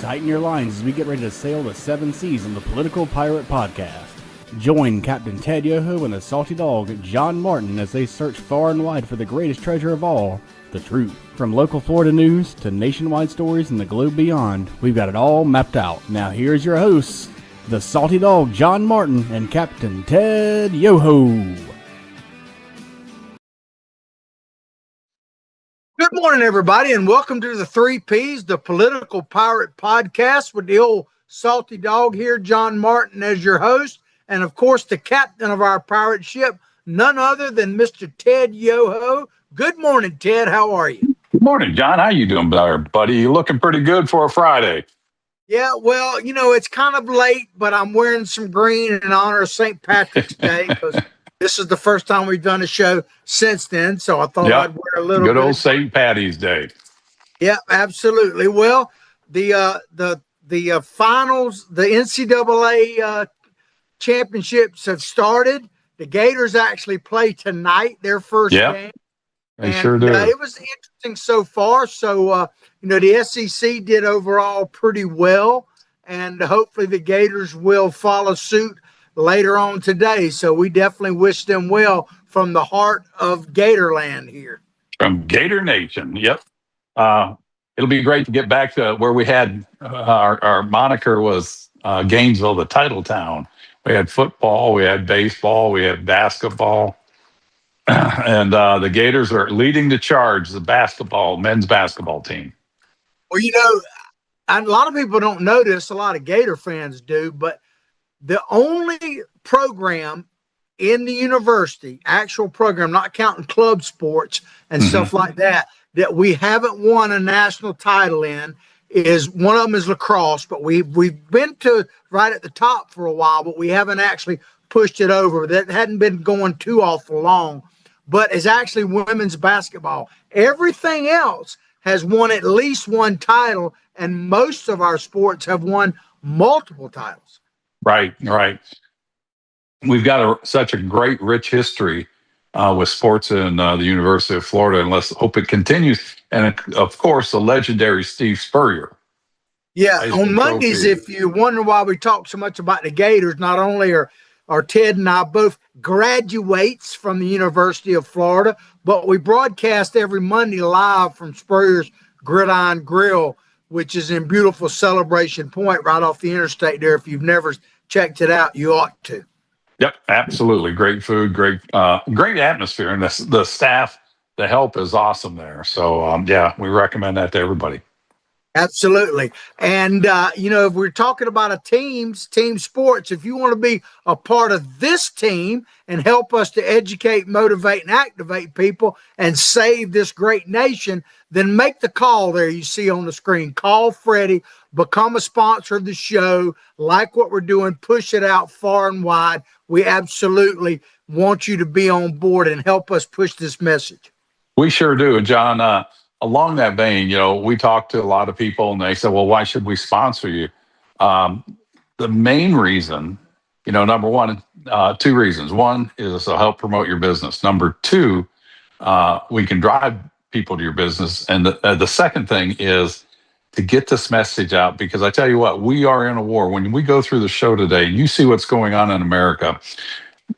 Tighten your lines as we get ready to sail the 7 seas on the Political Pirate Podcast. Join Captain Ted Yoho and the salty dog, John Martin, as they search far and wide for the greatest treasure of all, the truth. From local Florida news to nationwide stories and the globe beyond, we've got it all mapped out. Now here's your hosts, the salty dog, John Martin, and Captain Ted Yoho. Good morning, everybody, and welcome to the 3 Ps, the Political Pirate Podcast, with the old salty dog here, John Martin, as your host, and of course, the captain of our pirate ship, none other than Mr. Ted Yoho. Good morning, Ted. How are you? Good morning, John. How you doing there, buddy? You looking pretty good for a Friday. Yeah, well, you know, it's kind of late, but I'm wearing some green in honor of St. Patrick's Day because this is the first time we've done a show since then, so I thought I'd wear a little good bit. Old St. Patty's Day. Yeah, absolutely. Well, the finals, the NCAA championships have started. The Gators actually play tonight, their first game. They sure do. It was interesting so far. So, the SEC did overall pretty well, and hopefully the Gators will follow suit later on today. So we definitely wish them well from the heart of Gatorland here. From Gator Nation, yep. It'll be great to get back to where we had our moniker was Gainesville, the title town. We had football, we had baseball, we had basketball. And the Gators are leading the charge, the men's basketball team. Well, a lot of people don't know this, a lot of Gator fans do, but the only program in the university, actual program, not counting club sports and stuff like that we haven't won a national title in is one of them is lacrosse, but we've been to right at the top for a while, but we haven't actually pushed it over. That hadn't been going too awful long, but it's actually women's basketball. Everything else has won at least one title, and most of our sports have won multiple titles. Right. We've got such a great, rich history with sports in the University of Florida, and let's hope it continues. And, of course, the legendary Steve Spurrier. Yeah, on Mondays, if you wonder why we talk so much about the Gators, not only are Ted and I both graduates from the University of Florida, but we broadcast every Monday live from Spurrier's Gridiron Grill, which is in beautiful Celebration Point right off the interstate there. If you've never checked it out, you ought to. Yep, absolutely. Great food, great atmosphere. And the staff, the help is awesome there. So, we recommend that to everybody. Absolutely. And, if we're talking about team sports, if you want to be a part of this team and help us to educate, motivate, and activate people and save this great nation, then make the call there you see on the screen. Call Freddie, become a sponsor of the show, like what we're doing, push it out far and wide. We absolutely want you to be on board and help us push this message. We sure do, John. Along that vein, we talk to a lot of people and they say, well, why should we sponsor you? The main reason, number one, 2 reasons. One is to help promote your business. Number 2, we can drive people to your business. And the second thing is to get this message out, because I tell you what, we are in a war. When we go through the show today, you see what's going on in America.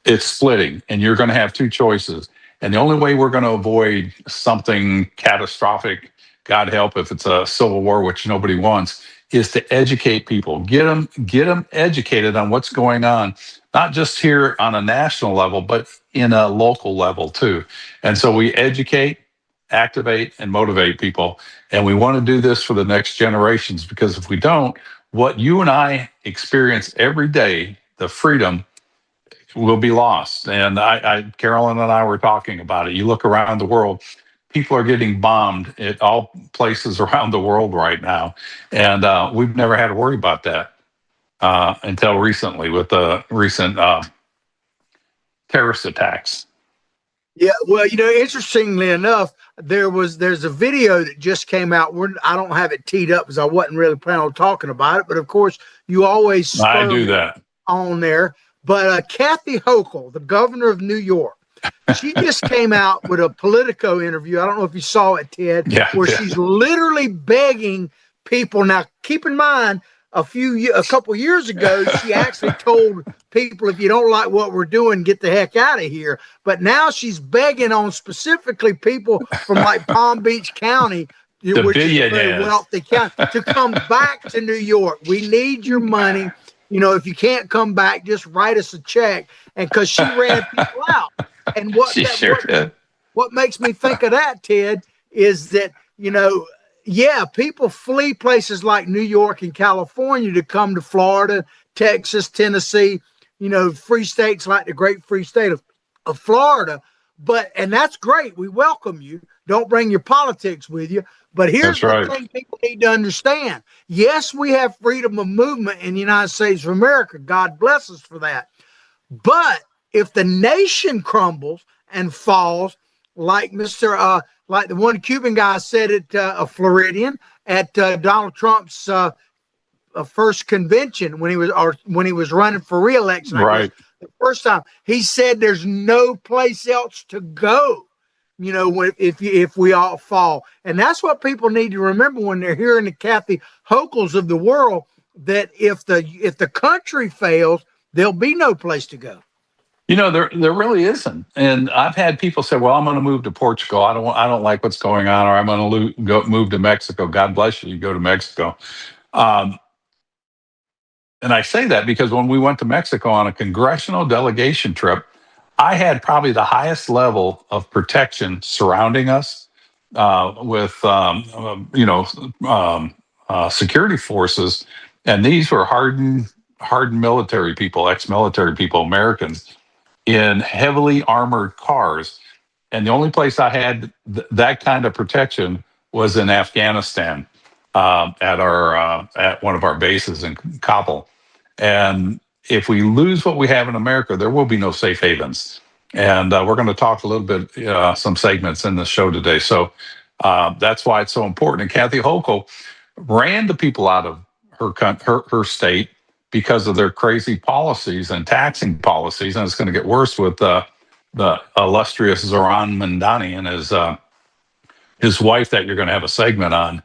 It's splitting, and you're going to have 2 choices. And the only way we're going to avoid something catastrophic, God help if it's a civil war, which nobody wants, is to educate people, get them educated on what's going on, not just here on a national level, but in a local level too. And so we educate, activate, and motivate people. And we want to do this for the next generations, because if we don't, what you and I experience every day, the freedom, will be lost. And Carolyn and I were talking about it. You look around the world, people are getting bombed at all places around the world right now. And we've never had to worry about that until recently with the recent terrorist attacks. Yeah, well, interestingly enough, there's a video that just came out. I don't have it teed up because I wasn't really planning on talking about it. But of course, you always I do that on there. But Kathy Hochul, the governor of New York, she just came out with a Politico interview. I don't know if you saw it, Ted, where she's literally begging people. Now, keep in mind, a couple years ago, she actually told people, if you don't like what we're doing, get the heck out of here. But now she's begging on specifically people from like Palm Beach County, The which is a very billionaires. wealthy county, to come back to New York. We need your money. If you can't come back, just write us a check. And because she ran people out. And She sure did. what makes me think of that, Ted, is that, people flee places like New York and California to come to Florida, Texas, Tennessee, free states like the great free state of Florida. And that's great. We welcome you. Don't bring your politics with you. But here's the thing people need to understand. Yes, we have freedom of movement in the United States of America. God bless us for that. But if the nation crumbles and falls, like like the one Cuban guy said at a Floridian at Donald Trump's first convention when he was running for re-election, right? The first time he said, "There's no place else to go." If we all fall, and that's what people need to remember when they're hearing the Kathy Hochul's of the world. That if the country fails, there'll be no place to go. There really isn't. And I've had people say, "Well, I'm going to move to Portugal. I don't like what's going on, or I'm going to move to Mexico." God bless you. You go to Mexico. And I say that because when we went to Mexico on a congressional delegation trip, I had probably the highest level of protection surrounding us with security forces, and these were hardened military people, ex-military people, Americans, in heavily armored cars. And the only place I had that kind of protection was in Afghanistan, at one of our bases in Kabul. And if we lose what we have in America, there will be no safe havens. And we're going to talk a little bit, some segments in the show today. So that's why it's so important. And Kathy Hochul ran the people out of her state because of their crazy policies and taxing policies. And it's going to get worse with the illustrious Zoran Mandani and his wife that you're going to have a segment on.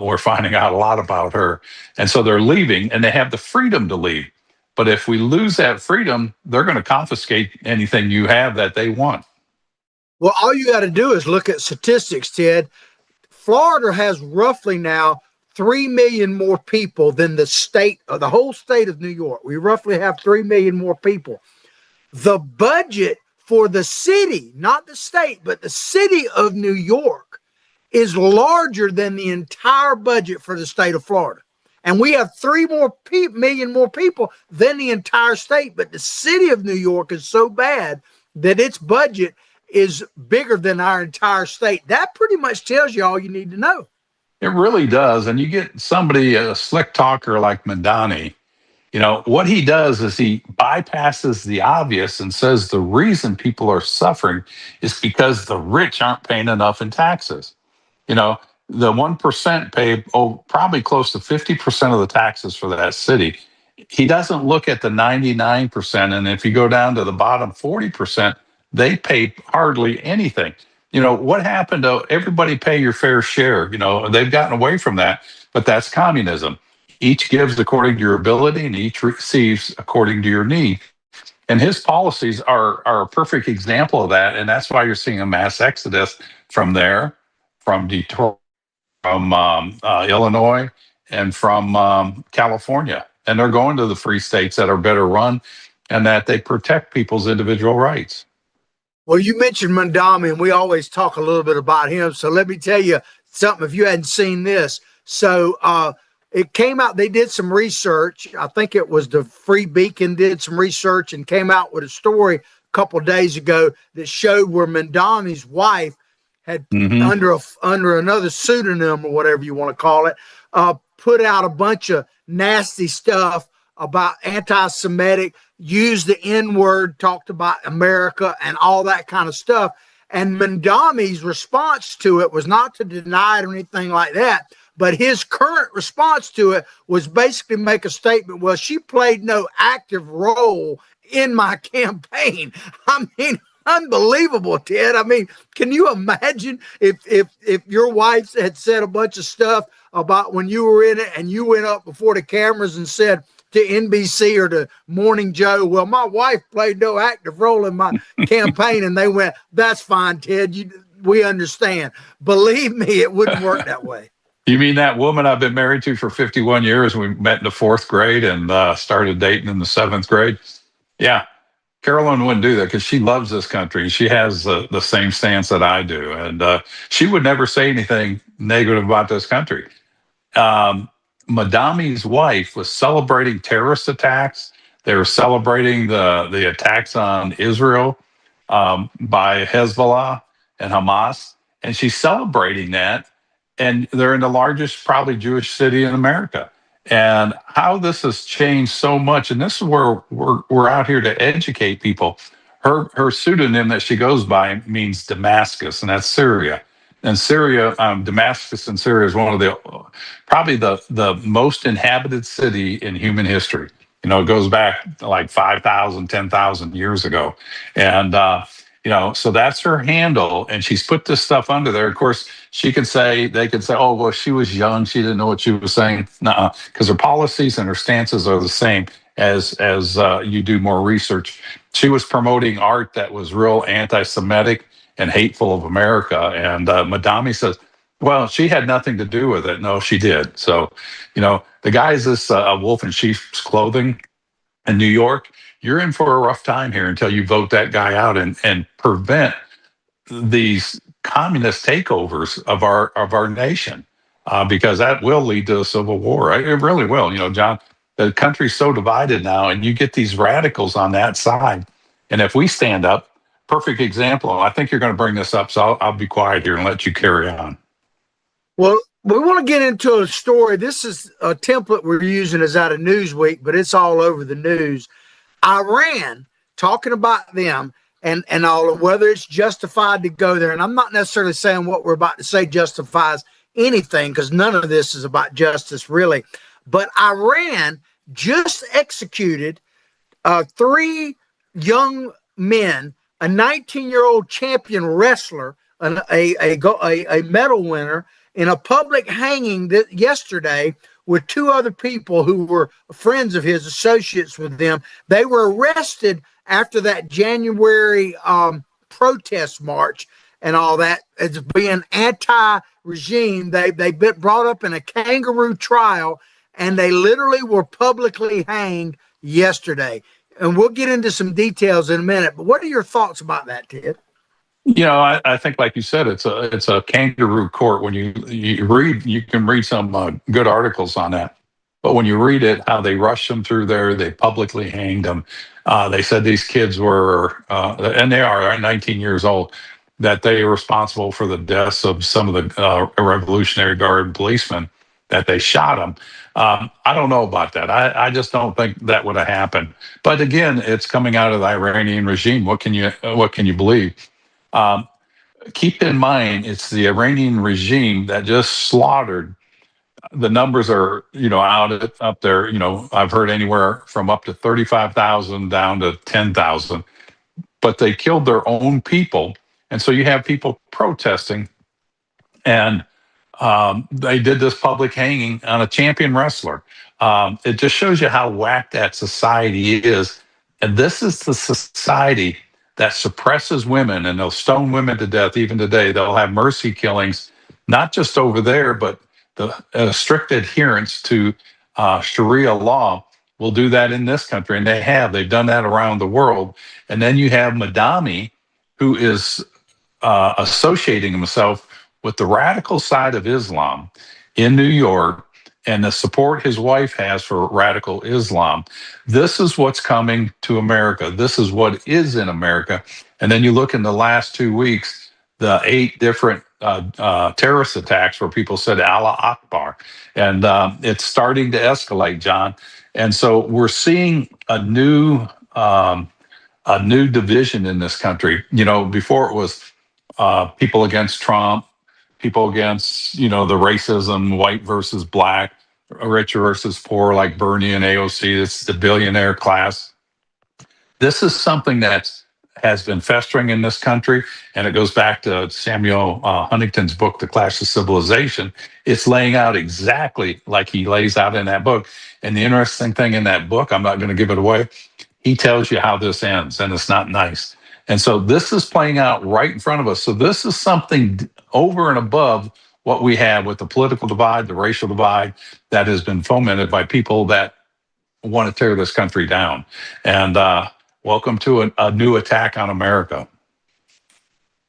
We're finding out a lot about her. And so they're leaving, and they have the freedom to leave. But if we lose that freedom, they're going to confiscate anything you have that they want. Well, all you got to do is look at statistics, Ted. Florida has roughly now 3 million more people than the whole state of New York. We roughly have 3 million more people. The budget for the city, not the state, but the city of New York is larger than the entire budget for the state of Florida. And we have 3 million more people than the entire state. But the city of New York is so bad that its budget is bigger than our entire state. That pretty much tells you all you need to know. It really does. And you get somebody, a slick talker like Mandani, what he does is he bypasses the obvious and says the reason people are suffering is because the rich aren't paying enough in taxes. The 1% pay probably close to 50% of the taxes for that city. He doesn't look at the 99%. And if you go down to the bottom 40%, they pay hardly anything. What happened to everybody pay your fair share? They've gotten away from that, but that's communism. Each gives according to your ability and each receives according to your need. And his policies are a perfect example of that. And that's why you're seeing a mass exodus from there, from Detroit, from Illinois, and from California. And they're going to the free states that are better run and that they protect people's individual rights. Well, you mentioned Mandami, and we always talk a little bit about him. So let me tell you something if you hadn't seen this. So it came out, they did some research. I think it was the Free Beacon did some research and came out with a story a couple of days ago that showed where Mandami's wife had under another pseudonym or whatever you want to call it, put out a bunch of nasty stuff about anti-Semitic, used the N-word, talked about America and all that kind of stuff. And Mandami's response to it was not to deny it or anything like that, but his current response to it was basically make a statement, well, she played no active role in my campaign. I mean, unbelievable, Ted. I mean, can you imagine if your wife had said a bunch of stuff about when you were in it and you went up before the cameras and said to NBC or to Morning Joe, well, my wife played no active role in my campaign, and they went, that's fine, Ted. We understand. Believe me, it wouldn't work that way. You mean that woman I've been married to for 51 years? We met in the fourth grade and started dating in the seventh grade. Yeah, Carolyn wouldn't do that because she loves this country. She has the same stance that I do. And she would never say anything negative about this country. Madami's wife was celebrating terrorist attacks. They were celebrating the attacks on Israel by Hezbollah and Hamas. And she's celebrating that. And they're in the largest, probably Jewish city in America. And how this has changed so much. And this is where we're out here to educate people. Her pseudonym that she goes by means Damascus, and that's Syria. And Syria, Damascus in Syria is one of the probably the most inhabited city in human history. You know, it goes back to like 5,000, 10,000 years ago. And, so that's her handle. And she's put this stuff under there. Of course, they could say, oh, well, she was young. She didn't know what she was saying. Nuh-uh, because her policies and her stances are the same as you do more research. She was promoting art that was real anti-Semitic and hateful of America. And Madami says, well, she had nothing to do with it. No, she did. So, the guy is this wolf in sheep's clothing in New York. You're in for a rough time here until you vote that guy out and prevent these communist takeovers of our nation, because that will lead to a civil war. It really will. John, the country's so divided now, and you get these radicals on that side. And if we stand up, perfect example. I think you're going to bring this up, so I'll be quiet here and let you carry on. Well, we want to get into a story. This is a template we're using is out of Newsweek, but it's all over the news. Iran, talking about them and all of whether it's justified to go there. And I'm not necessarily saying what we're about to say justifies anything, because none of this is about justice, really. But Iran just executed 3 young men, a 19-year-old champion wrestler, a medal winner, in a public hanging yesterday with 2 other people who were friends of his, associates with them. They were arrested after that January protest march and all that as being anti-regime. They brought up in a kangaroo trial, and they literally were publicly hanged yesterday. And we'll get into some details in a minute. But what are your thoughts about that, Ted? I think, like you said, it's a kangaroo court. When you read, you can read some good articles on that. But when you read it, how they rushed them through there, they publicly hanged them. They said these kids were, and they are 19 years old, that they were responsible for the deaths of some of the Revolutionary Guard policemen, that they shot them. I don't know about that. I just don't think that would have happened. But again, it's coming out of the Iranian regime. What can you believe? Keep in mind, it's the Iranian regime that just slaughtered. The numbers are, up there. I've heard anywhere from up to 35,000 down to 10,000. But they killed their own people, and so you have people protesting, and they did this public hanging on a champion wrestler. It just shows you how whacked that society is, and this is the society that suppresses women, and they'll stone women to death even today. They'll have mercy killings, not just over there, but the strict adherence to Sharia law will do that in this country, and they've done that around the world. And then you have Madami, who is associating himself with the radical side of Islam in New York, and the support his wife has for radical Islam. This is what's coming to America. This is what is in America. And then you look in the last 2 weeks, the 8 different terrorist attacks where people said Allah Akbar. And it's starting to escalate, John. And so we're seeing a new division in this country. Before it was people against Trump, people against, the racism, white versus black, rich versus poor, like Bernie and AOC. It's the billionaire class. This is something that's has been festering in this country, and it goes back to Samuel Huntington's book, The Clash of Civilization. It's laying out exactly like he lays out in that book. And the interesting thing in that book, I'm not going to give it away, he tells you how this ends, and it's not nice. And so this is playing out right in front of us. So this is something over and above what we have with the political divide, the racial divide that has been fomented by people that want to tear this country down. And welcome to a new attack on America.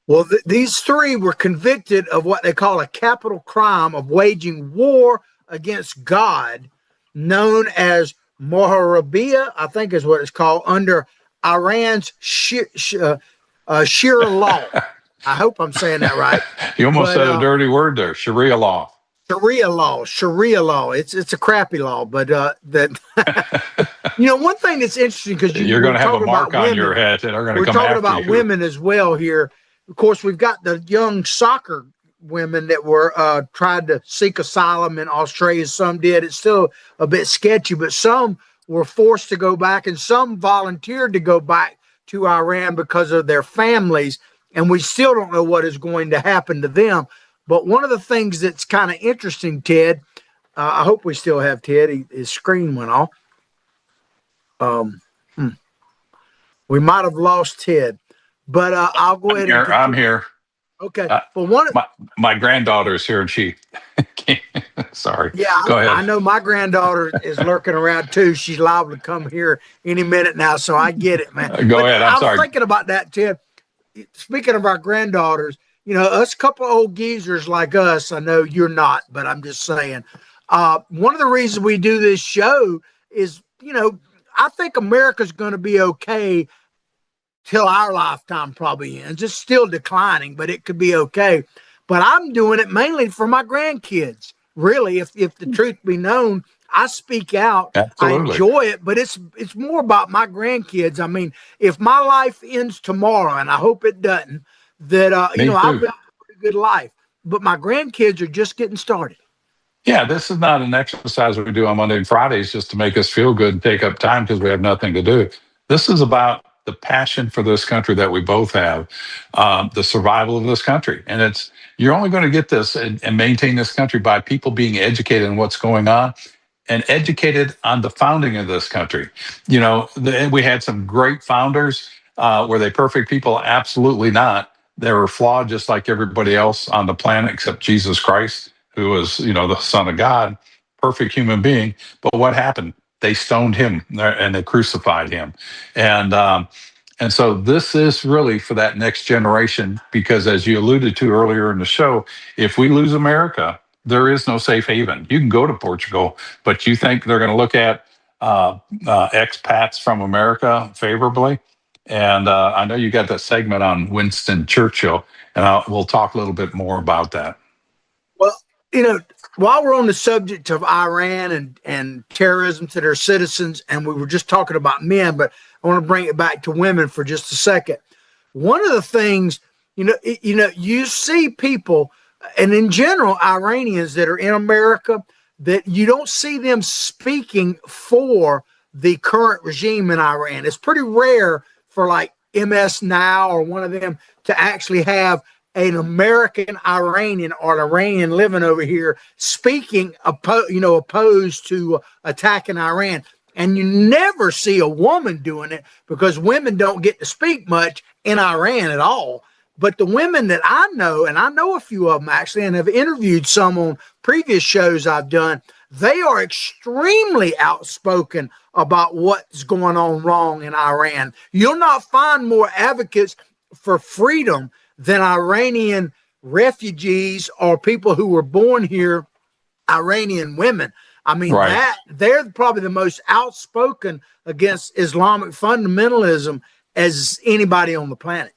Well, these three were convicted of what they call a capital crime of waging war against God, known as Moharabia, I think is what it's called, under Iran's Sharia law. I hope I'm saying that right. You almost said a dirty word there, Sharia law. Sharia law. It's a crappy law, but one thing that's interesting, because you're going to have a mark on your head and are going to come after you. We're talking about women as well here. Of course, we've got the young soccer women that were tried to seek asylum in Australia. Some did. It's still a bit sketchy, but some were forced to go back, and some volunteered to go back to Iran because of their families. And we still don't know what is going to happen to them. But one of the things that's kind of interesting, Ted, I hope we still have Ted. His screen went off. We might have lost Ted, but I'll go ahead. I'm here. Okay. But my granddaughter's here, and she. Sorry. Yeah, go ahead. I know my granddaughter is lurking around too. She's liable to come here any minute now, so I get it, man. Go ahead. I'm sorry. I was thinking about that, Ted. Speaking of our granddaughters, us couple old geezers like us, I know you're not, but I'm just saying, one of the reasons we do this show is, I think America's going to be okay till our lifetime probably ends. It's still declining, but it could be okay. But I'm doing it mainly for my grandkids. Really, if the truth be known, I speak out. Absolutely. I enjoy it, but it's more about my grandkids. I mean, if my life ends tomorrow, and I hope it doesn't, that I've been a pretty good life. But my grandkids are just getting started. Yeah, this is not an exercise we do on Monday and Fridays just to make us feel good and take up time because we have nothing to do. This is about the passion for this country that we both have, the survival of this country. And you're only going to get this and maintain this country by people being educated on what's going on and educated on the founding of this country. We had some great founders. Were they perfect people? Absolutely not. They were flawed just like everybody else on the planet except Jesus Christ, who was, the Son of God, perfect human being. But what happened? They stoned him and they crucified him. And so this is really for that next generation, because as you alluded to earlier in the show, if we lose America, there is no safe haven. You can go to Portugal, but you think they're going to look at expats from America favorably? And I know you got that segment on Winston Churchill, and we'll talk a little bit more about that. Well, while we're on the subject of Iran and terrorism to their citizens, and we were just talking about men, but I want to bring it back to women for just a second. One of the things, you see people, and in general, Iranians that are in America, that you don't see them speaking for the current regime in Iran. It's pretty rare for like MS Now or one of them to actually have an American Iranian or an Iranian living over here speaking opposed to attacking Iran. And you never see a woman doing it because women don't get to speak much in Iran at all. But the women that I know, and I know a few of them actually, and have interviewed some on previous shows I've done, they are extremely outspoken about what's going on wrong in Iran. You'll not find more advocates for freedom than Iranian refugees or people who were born here, Iranian women. I mean, right. They're probably the most outspoken against Islamic fundamentalism as anybody on the planet.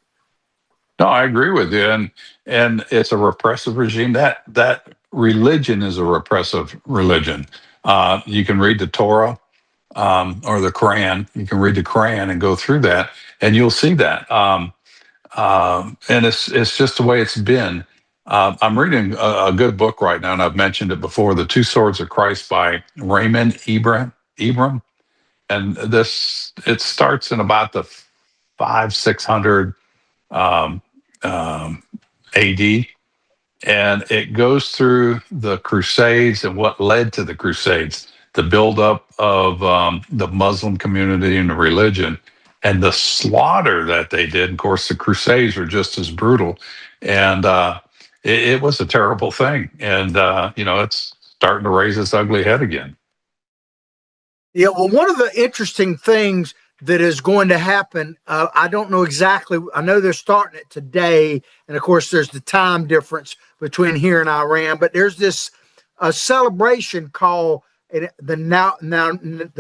No, I agree with you. And it's a repressive regime. That religion is a repressive religion. You can read the Torah or the Quran. You can read the Quran and go through that, and you'll see that. And it's just the way it's been. I'm reading a good book right now, and I've mentioned it before, The Two Swords of Christ by Raymond Ibram. And it starts in about the 600 AD, and it goes through the Crusades and what led to the Crusades, the buildup of the Muslim community and the religion, and the slaughter that they did. Of course, the Crusades were just as brutal, and it was a terrible thing. And it's starting to raise its ugly head again. Yeah, well, one of the interesting things that is going to happen, I don't know exactly. I know they're starting it today, and of course, there's the time difference between here and Iran. But there's this a celebration called the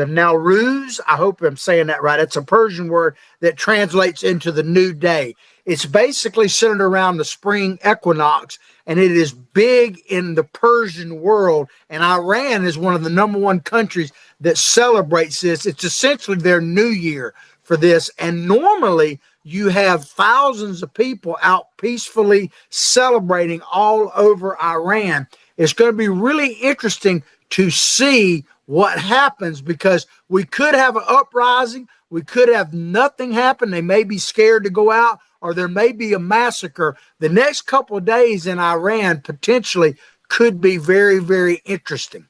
Nowruz. I hope I'm saying that right. It's a Persian word that translates into the new day. It's basically centered around the spring equinox, and it is big in the Persian world. And Iran is one of the number one countries that celebrates this. It's essentially their new year for this. And normally you have thousands of people out peacefully celebrating all over Iran. It's going to be really interesting to see what happens, because we could have an uprising. We could have nothing happen. They may be scared to go out, or there may be a massacre. The next couple of days in Iran potentially could be very, very interesting.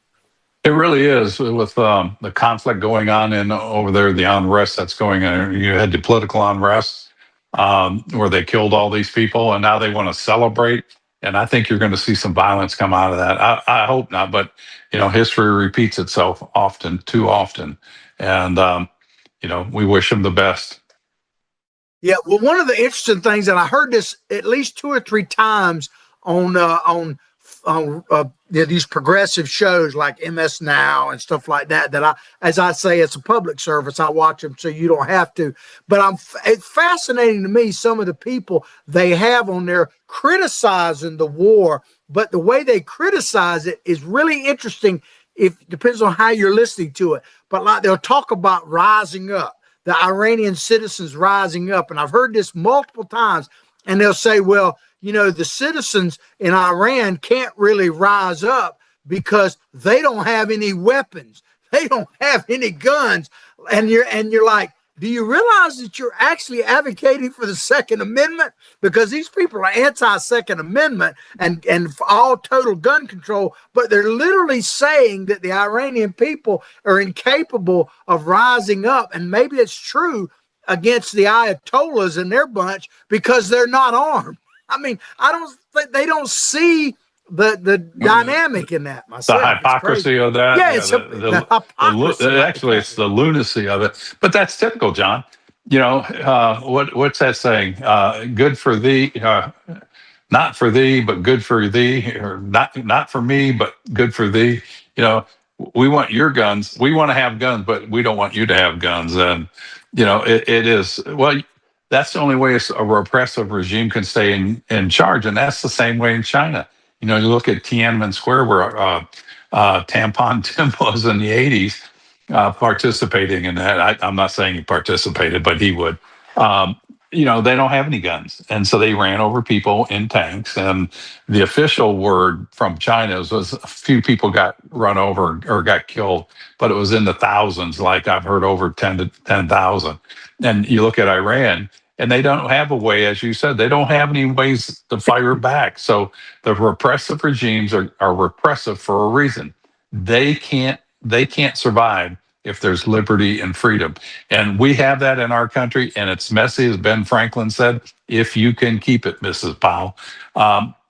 It really is, with the conflict going on in over there, the unrest that's going on. You had the political unrest where they killed all these people, and now they want to celebrate. And I think you're going to see some violence come out of that. I hope not, but history repeats itself often, too often, and we wish them the best. Yeah, well, one of the interesting things, and I heard this at least 2 or 3 times on these progressive shows like MS Now and stuff like that, as I say, it's a public service. I watch them so you don't have to. But it's fascinating to me, some of the people they have on there criticizing the war, but the way they criticize it is really interesting. It depends on how you're listening to it. But like, they'll talk about rising up, the Iranian citizens rising up. And I've heard this multiple times. And they'll say, well, the citizens in Iran can't really rise up because they don't have any weapons. They don't have any guns. And you're like, do you realize that you're actually advocating for the Second Amendment? Because these people are anti-Second Amendment and for all total gun control, but they're literally saying that the Iranian people are incapable of rising up. And maybe it's true against the Ayatollahs and their bunch because they're not armed. I mean, they don't see the dynamic in that myself. The hypocrisy of that. Yeah, it's the hypocrisy. Actually, it's the lunacy of it. But that's typical, John. What's that saying? Good for thee, not for thee, but good for thee, or not for me, but good for thee. We want your guns. We want to have guns, but we don't want you to have guns. And it is, well, that's the only way a repressive regime can stay in charge, and that's the same way in China. You look at Tiananmen Square, where Tampon Tim was in the 80s, participating in that. I'm not saying he participated, but he would. They don't have any guns. And so they ran over people in tanks. And the official word from China was a few people got run over or got killed, but it was in the thousands, like I've heard over 10,000. And you look at Iran, and they don't have a way, as you said, they don't have any ways to fire back. So the repressive regimes are repressive for a reason. They can't survive if there's liberty and freedom. And we have that in our country, and it's messy, as Ben Franklin said, if you can keep it, Mrs. Powell.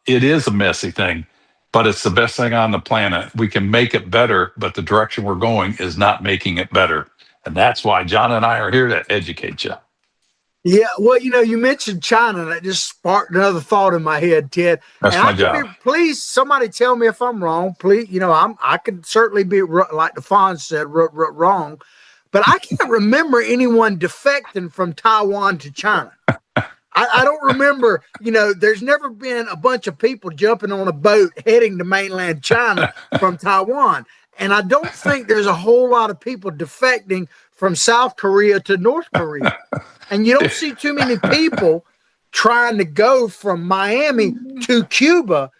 It is a messy thing, but it's the best thing on the planet. We can make it better, but the direction we're going is not making it better. And that's why John and I are here to educate you. Yeah, well, you mentioned China, and that just sparked another thought in my head, Ted. That's my job. Please, somebody tell me if I'm wrong. Please, I could certainly be, like the Fonz said, wrong, but I can't remember anyone defecting from Taiwan to China. I don't remember, there's never been a bunch of people jumping on a boat heading to mainland China from Taiwan. And I don't think there's a whole lot of people defecting from South Korea to North Korea. And you don't see too many people trying to go from Miami to Cuba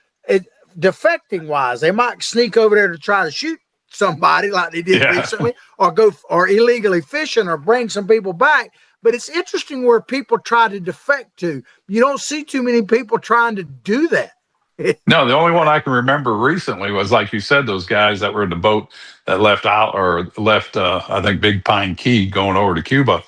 defecting wise. They might sneak over there to try to shoot somebody like they did recently, or illegally fishing or bring some people back. But it's interesting where people try to defect to. You don't see too many people trying to do that. No, the only one I can remember recently was, like you said, those guys that were in the boat that left out or left, I think, Big Pine Key going over to Cuba,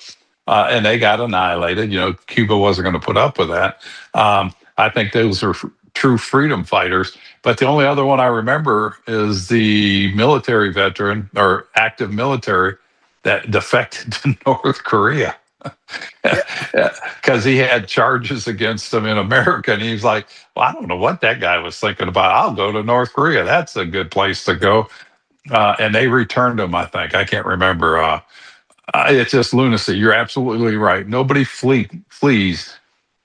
and they got annihilated. Cuba wasn't going to put up with that. I think those are true freedom fighters. But the only other one I remember is the military veteran or active military that defected to North Korea. Because he had charges against him in America, and he's like, "Well, I don't know what that guy was thinking about. I'll go to North Korea. That's a good place to go." And they returned him. I think I can't remember. It's just lunacy. You're absolutely right. Nobody flees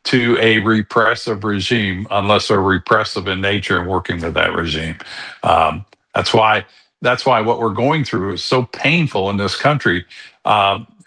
to a repressive regime unless they're repressive in nature and working with that regime. That's why. That's why what we're going through is so painful in this country.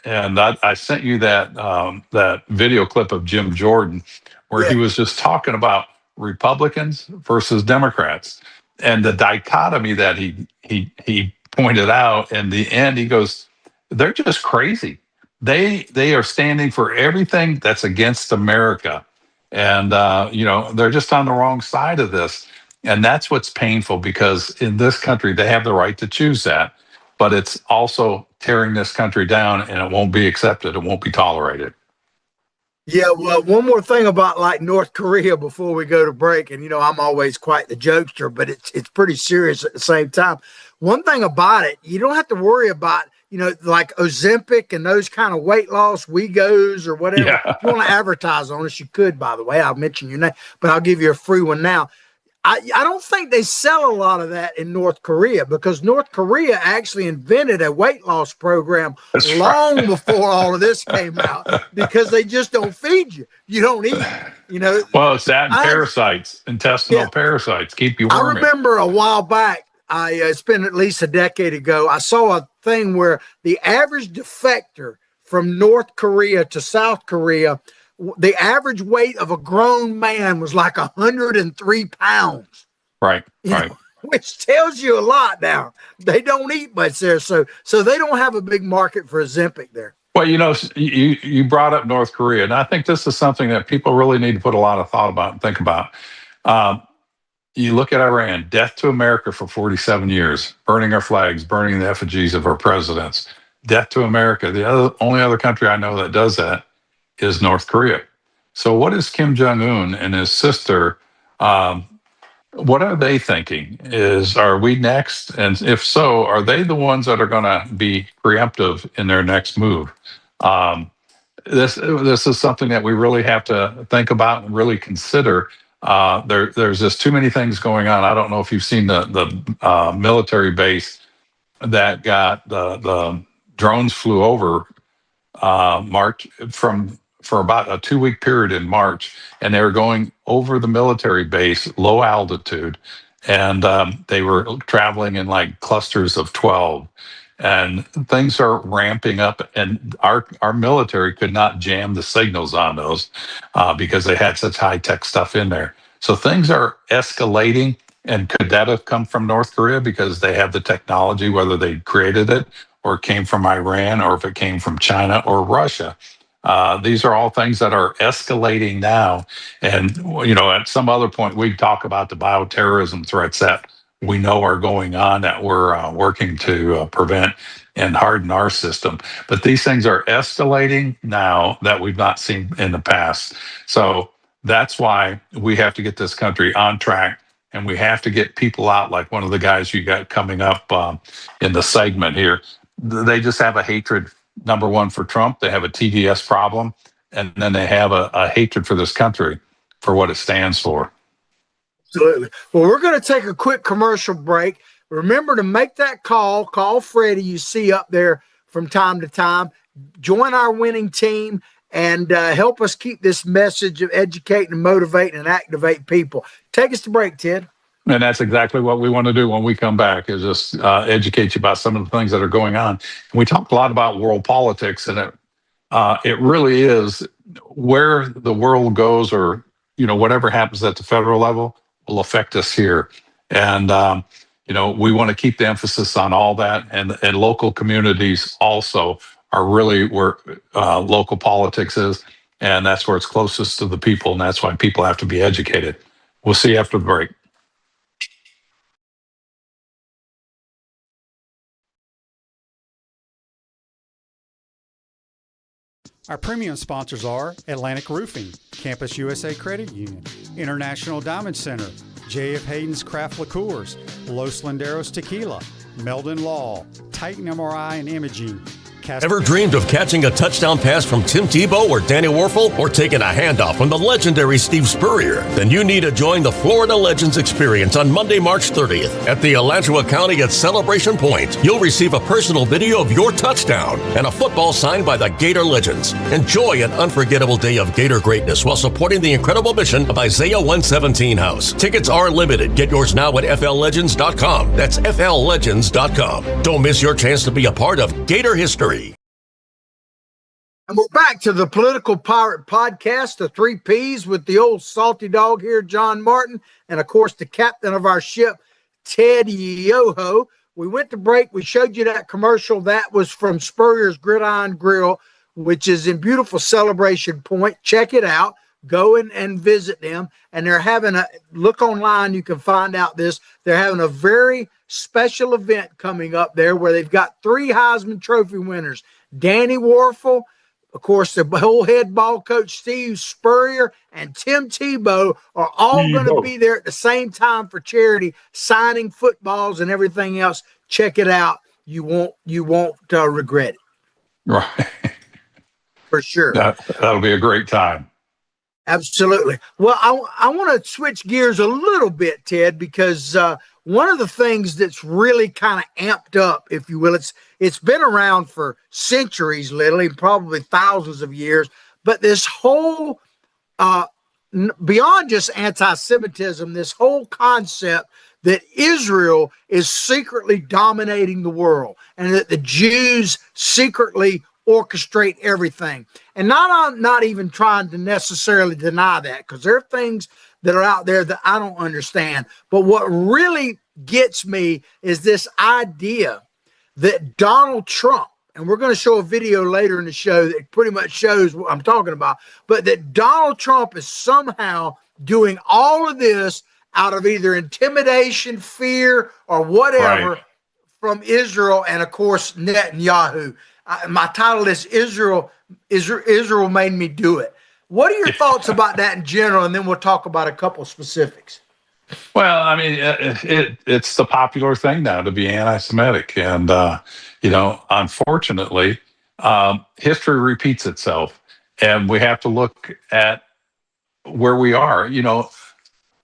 And I sent you that video clip of Jim Jordan, where he was just talking about Republicans versus Democrats, and the dichotomy that he pointed out. In the end, he goes, "They're just crazy. They are standing for everything that's against America, and they're just on the wrong side of this." And that's what's painful, because in this country they have the right to choose that, but it's also tearing this country down, and it won't be accepted. It won't be tolerated. Yeah, well, one more thing about like North Korea before we go to break, and I'm always quite the jokester, but it's pretty serious at the same time. One thing about it, you don't have to worry about like Ozempic and those kind of weight loss Wegos or whatever. Yeah. If you want to advertise on us, you could. By the way, I'll mention your name, but I'll give you a free one now. I don't think they sell a lot of that in North Korea, because North Korea actually invented a weight loss program long before all of this came out, because they just don't feed you. You don't eat, Well, it's that and parasites, intestinal parasites, keep you warm. I remember a while back, it's been at least a decade ago, I saw a thing where the average defector from North Korea to South Korea, the average weight of a grown man was like 103 pounds. Right. Which tells you a lot. Now they don't eat much there, so they don't have a big market for Ozempic there. Well, you brought up North Korea, and I think this is something that people really need to put a lot of thought about and think about. You look at Iran, death to America for 47 years, burning our flags, burning the effigies of our presidents. Death to America. The only other country I know that does that is North Korea. So what is Kim Jong-un and his sister, what are they thinking? Are we next? And if so, are they the ones that are going to be preemptive in their next move? This is something that we really have to think about and really consider. There's just too many things going on. I don't know if you've seen the military base that got the drones flew over March for about a 2-week period in March, and they were going over the military base, low altitude, and they were traveling in like clusters of 12, and things are ramping up, and our military could not jam the signals on those because they had such high-tech stuff in there. So things are escalating, and could that have come from North Korea because they have the technology, whether they created it or it came from Iran, or if it came from China or Russia? These are all things that are escalating now. And, at some other point, we talk about the bioterrorism threats that we know are going on, that we're working to prevent and harden our system. But these things are escalating now that we've not seen in the past. So that's why we have to get this country on track, and we have to get people out like one of the guys you got coming up in the segment here. They just have a hatred, number one, for Trump. They have a TDS problem, and then they have a hatred for this country, for what it stands for. Absolutely. Well, we're going to take a quick commercial break. Remember to make that call. Call Freddie you see up there from time to time. Join our winning team and help us keep this message of educating and motivating and activate people. Take us to break, Ted. And that's exactly what we want to do when we come back, is just educate you about some of the things that are going on. And we talked a lot about world politics, and it really is where the world goes, or whatever happens at the federal level will affect us here. And we want to keep the emphasis on all that, and local communities also are really where local politics is, and that's where it's closest to the people, and that's why people have to be educated. We'll see you after the break. Our premium sponsors are Atlantic Roofing, Campus USA Credit Union, International Diamond Center, J.F. Hayden's Craft Liqueurs, Los Landeros Tequila, Meldon Law, Titan MRI and Imaging. Ever dreamed of catching a touchdown pass from Tim Tebow or Danny Werfel, or taking a handoff from the legendary Steve Spurrier? Then you need to join the Florida Legends Experience on Monday, March 30th at the Alachua County at Celebration Point. You'll receive a personal video of your touchdown and a football signed by the Gator Legends. Enjoy an unforgettable day of Gator greatness while supporting the incredible mission of Isaiah 117 House. Tickets are limited. Get yours now at FLLegends.com. That's FLLegends.com. Don't miss your chance to be a part of Gator history. And we're back to the Political Pirate Podcast, the 3 Ps with the old salty dog here, John Martin, and of course the captain of our ship, Ted Yoho. We went to break. We showed you that commercial. That was from Spurrier's Gridiron Grill, which is in beautiful Celebration Point. Check it out. Go in and visit them. And they're having a look online. You can find out this. They're having a very special event coming up there where they've got 3 Heisman Trophy winners, Danny Werfel, of course, the whole head ball coach, Steve Spurrier, and Tim Tebow are all going to be there at the same time for charity, signing footballs and everything else. Check it out. You won't regret it. Right. For sure. That'll be a great time. Absolutely. Well, I want to switch gears a little bit, Ted, because one of the things that's really kind of amped up, if you will, it's been around for centuries, literally, probably thousands of years, but this whole, beyond just anti-Semitism, this whole concept that Israel is secretly dominating the world and that the Jews secretly orchestrate everything. And I'm not even trying to necessarily deny that, because there are things that are out there that I don't understand. But what really gets me is this idea that Donald Trump, and we're going to show a video later in the show that pretty much shows what I'm talking about, but that Donald Trump is somehow doing all of this out of either intimidation, fear, or whatever from Israel and, of course, Netanyahu. My title is Israel Made Me Do It. What are your thoughts about that in general? And then we'll talk about a couple specifics. Well, I mean, it's the popular thing now to be anti-Semitic. And, unfortunately, history repeats itself. And we have to look at where we are.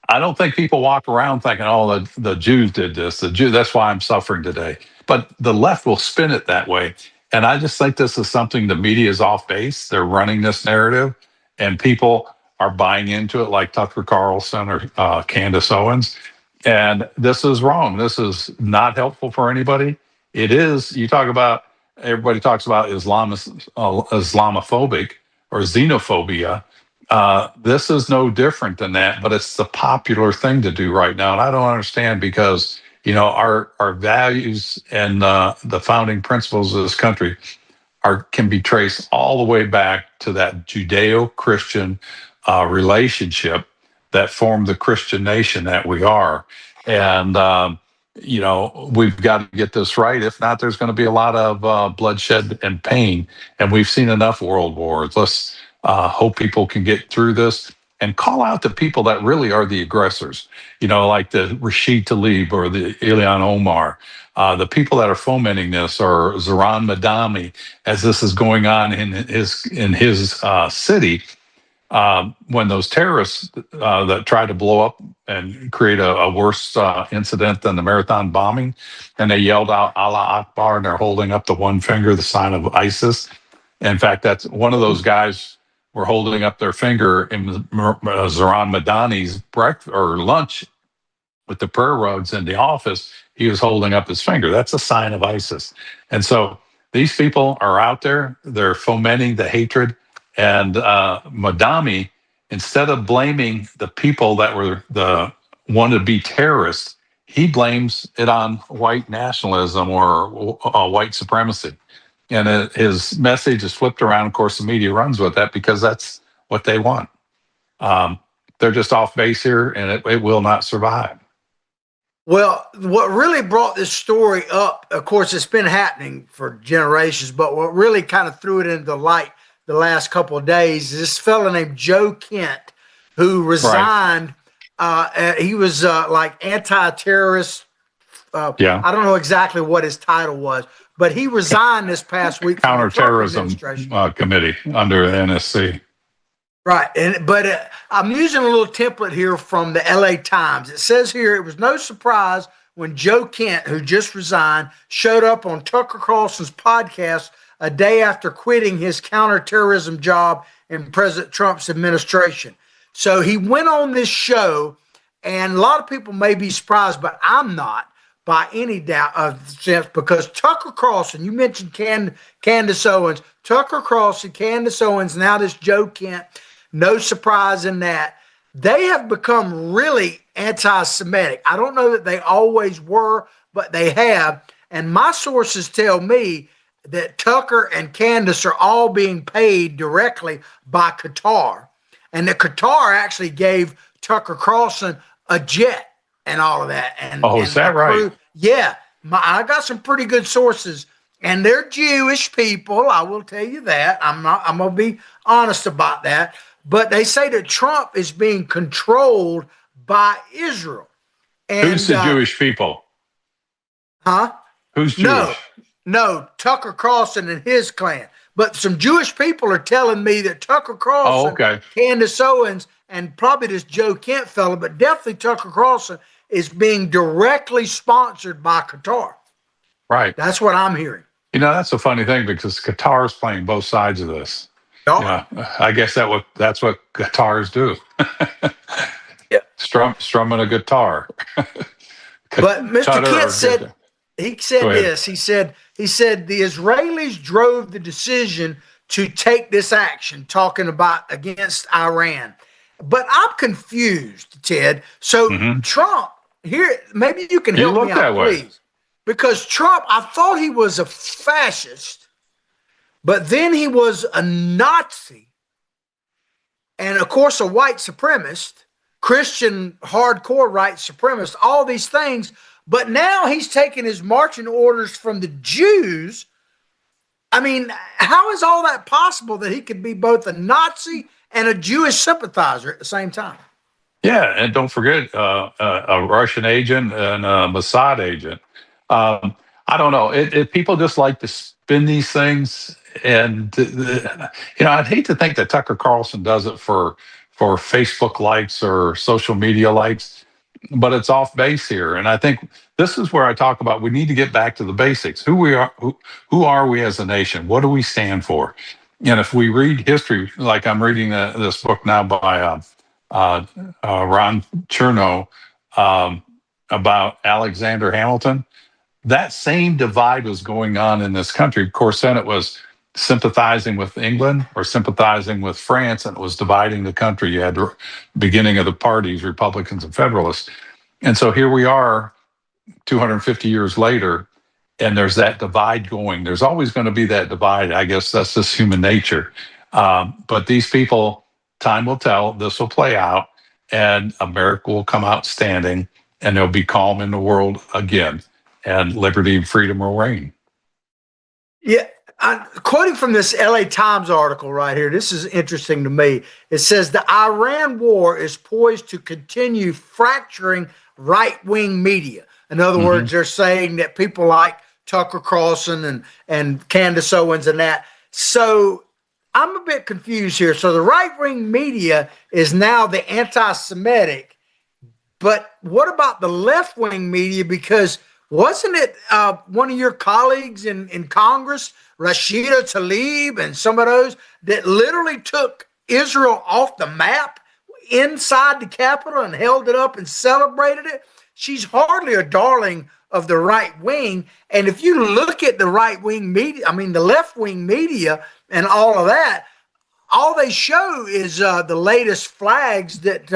I don't think people walk around thinking, oh, the Jews did this. That's why I'm suffering today. But the left will spin it that way. And I just think this is something the media is off base. They're running this narrative, and people are buying into it, like Tucker Carlson or Candace Owens. And this is wrong. This is not helpful for anybody. It is, everybody talks about Islamophobic or xenophobia. This is no different than that, but it's the popular thing to do right now. And I don't understand, because our values and the founding principles of this country can be traced all the way back to that Judeo-Christian relationship that formed the Christian nation that we are. And we've got to get this right. If not, there's going to be a lot of bloodshed and pain. And we've seen enough world wars. Let's hope people can get through this and call out the people that really are the aggressors, like the Rashid Tlaib or the Ilhan Omar. The people that are fomenting this are Zoran Madani, as this is going on in his city. When those terrorists that tried to blow up and create a worse incident than the marathon bombing, and they yelled out Allah Akbar, and they're holding up the one finger, the sign of ISIS. In fact, that's one of those guys were holding up their finger in Zoran Madani's breakfast or lunch with the prayer rugs in the office. He was holding up his finger. That's a sign of ISIS. And so these people are out there. They're fomenting the hatred. And Madami, instead of blaming the people that were the wanted to be terrorists, he blames it on white nationalism or white supremacy. And his message is flipped around. Of course, the media runs with that because that's what they want. They're just off base here, and it will not survive. Well, what really brought this story up, of course, it's been happening for generations, but what really kind of threw it into light the last couple of days is this fellow named Joe Kent, who resigned. Right. He was like anti-terrorist. Yeah. I don't know exactly what his title was, but he resigned this past week. Counterterrorism committee under NSC. Right. But I'm using a little template here from the LA Times. It says here, it was no surprise when Joe Kent, who just resigned, showed up on Tucker Carlson's podcast a day after quitting his counterterrorism job in President Trump's administration. So he went on this show, and a lot of people may be surprised, but I'm not by any doubt of sense, because Tucker Carlson, you mentioned Candace Owens, Tucker Carlson, Candace Owens, now this Joe Kent, no surprise in that. They have become really anti-Semitic. I don't know that they always were, but they have. And my sources tell me that Tucker and Candace are all being paid directly by Qatar. And that Qatar actually gave Tucker Carlson a jet and all of that. And is that right? Yeah. I got some pretty good sources. And they're Jewish people. I will tell you that. I'm going to be honest about that. But they say that Trump is being controlled by Israel. And, who's the Jewish people? Huh? Who's Jewish? No, Tucker Carlson and his clan. But some Jewish people are telling me that Tucker Carlson, Candace Owens, and probably this Joe Kent fellow, but definitely Tucker Carlson, is being directly sponsored by Qatar. Right. That's what I'm hearing. You know, that's a funny thing because Qatar is playing both sides of this. Oh. Yeah, I guess that's what guitars do. Yeah. Strumming a guitar. But Mr. Kent said this. He said the Israelis drove the decision to take this action, talking about against Iran. But I'm confused, Ted. So Trump here, maybe you can help me out, please, because Trump, I thought he was a fascist. But then he was a Nazi and, of course, a white supremacist, Christian hardcore white supremacist, all these things. But now he's taking his marching orders from the Jews. I mean, how is all that possible that he could be both a Nazi and a Jewish sympathizer at the same time? Yeah, and don't forget a Russian agent and a Mossad agent. I don't know. People just like to spin these things. And, I'd hate to think that Tucker Carlson does it for Facebook likes or social media likes, but it's off base here. And I think this is where I talk about we need to get back to the basics. Who we are, who are we as a nation? What do we stand for? And if we read history, like I'm reading this book now by Ron Chernow about Alexander Hamilton, that same divide was going on in this country. Of course, then it was sympathizing with England or sympathizing with France, and it was dividing the country. You had the beginning of the parties, Republicans and Federalists. And so here we are 250 years later, and there's that divide going. There's always going to be that divide. I guess that's just human nature. But these people, time will tell, this will play out, and America will come out standing, and there'll be calm in the world again, and liberty and freedom will reign. Yeah. I'm quoting from this LA Times article right here. This is interesting to me. It says the Iran war is poised to continue fracturing right-wing media. In other words, they're saying that people like Tucker Carlson and Candace Owens and that. So I'm a bit confused here. So the right-wing media is now the anti-Semitic, but what about the left-wing media? Because wasn't it one of your colleagues in Congress, Rashida Tlaib, and some of those that literally took Israel off the map inside the Capitol and held it up and celebrated it? She's hardly a darling of the right wing. And if you look at the right wing media, I mean, the left wing media and all of that, all they show is the latest flags that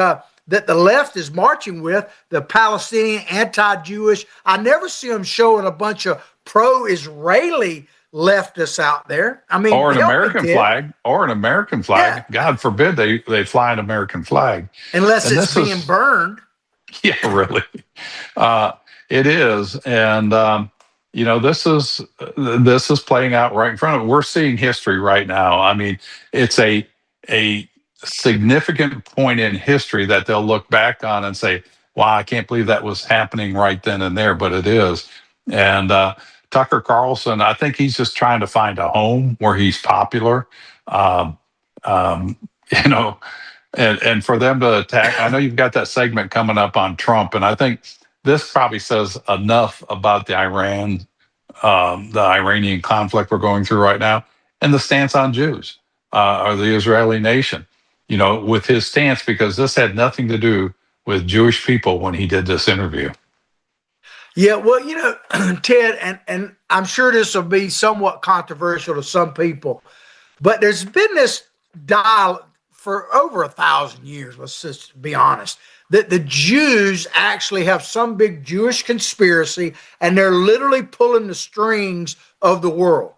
the left is marching with, the Palestinian, anti-Jewish. I never see them showing a bunch of pro-Israeli leftists out there. I mean, or an help me, American Ted. flag, or an American flag. Yeah. God forbid they fly an American flag. Unless And it's this being is, burned. yeah, really, uh, it is. And this is playing out right in front of it. We're seeing history right now. I mean, it's a significant point in history that they'll look back on and say, "Wow, I can't believe that was happening right then and there," but it is. And Tucker Carlson, I think he's just trying to find a home where he's popular. Um, um, you know, and for them to attack, I know you've got that segment coming up on Trump, and I think this probably says enough about the Iranian conflict we're going through right now, and the stance on Jews or the Israeli nation. With his stance, because this had nothing to do with Jewish people when he did this interview. Yeah, well, Ted, and I'm sure this will be somewhat controversial to some people, but there's been this dialogue for over 1,000 years, let's just be honest, that the Jews actually have some big Jewish conspiracy and they're literally pulling the strings of the world,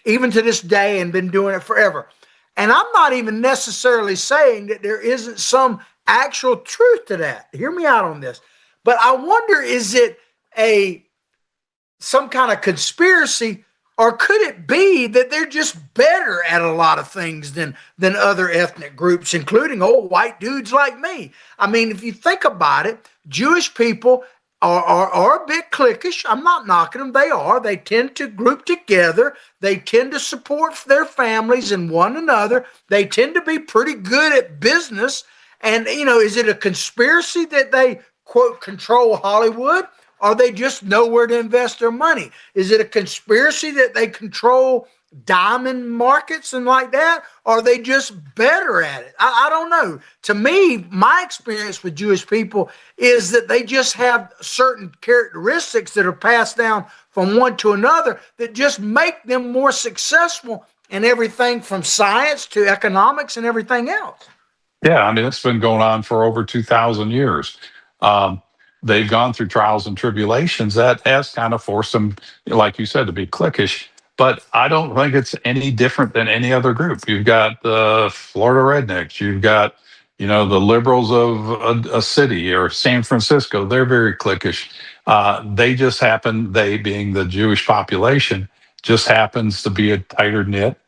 even to this day, and been doing it forever. And I'm not even necessarily saying that there isn't some actual truth to that. Hear me out on this. But I wonder, is it some kind of conspiracy, or could it be that they're just better at a lot of things than other ethnic groups, including old white dudes like me? I mean, if you think about it, Jewish people are a bit cliquish. I'm not knocking them. They are. They tend to group together. They tend to support their families and one another. They tend to be pretty good at business. And, is it a conspiracy that they, quote, control Hollywood? Or they just know where to invest their money? Is it a conspiracy that they control diamond markets and like that? Or are they just better at it? I don't know. To me, my experience with Jewish people is that they just have certain characteristics that are passed down from one to another that just make them more successful in everything from science to economics and everything else. Yeah, I mean, it's been going on for over 2,000 years. They've gone through trials and tribulations that has kind of forced them, like you said, to be cliquish. But I don't think it's any different than any other group. You've got the Florida rednecks. You've got, the liberals of a city or San Francisco. They're very cliquish. They being the Jewish population, just happens to be a tighter knit.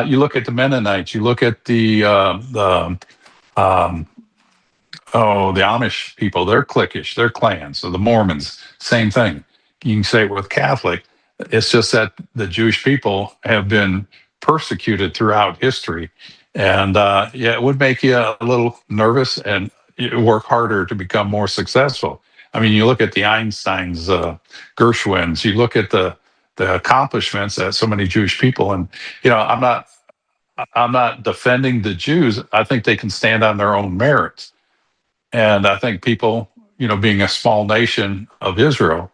You look at the Mennonites. You look at the Amish people, they're cliquish, they're clans. So the Mormons, same thing. You can say it with Catholic. It's just that the Jewish people have been persecuted throughout history. And it would make you a little nervous and you work harder to become more successful. I mean, you look at the Einsteins, Gershwins, you look at the accomplishments that so many Jewish people, and I'm not defending the Jews. I think they can stand on their own merits. And I think people, being a small nation of Israel,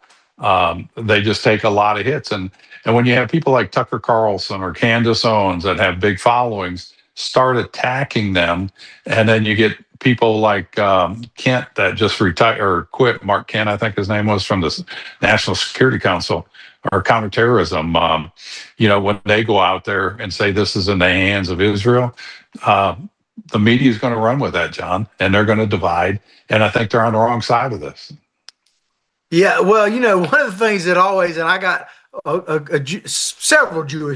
they just take a lot of hits. And when you have people like Tucker Carlson or Candace Owens that have big followings start attacking them, and then you get people like Kent that just retired or quit, Mark Kent, I think his name was, from the National Security Council or counterterrorism. When they go out there and say this is in the hands of Israel, the media is going to run with that, John, and they're going to divide. And I think they're on the wrong side of this. Yeah, well, one of the things that always, and I got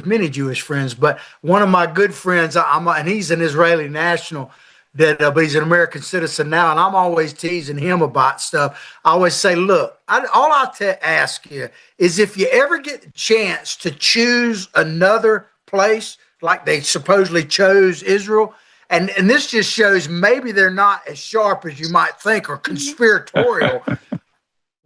many Jewish friends, but one of my good friends, and he's an Israeli national, but he's an American citizen now, and I'm always teasing him about stuff. I always say, look, all I ask you is if you ever get the chance to choose another place, like they supposedly chose Israel, and this just shows maybe they're not as sharp as you might think or conspiratorial.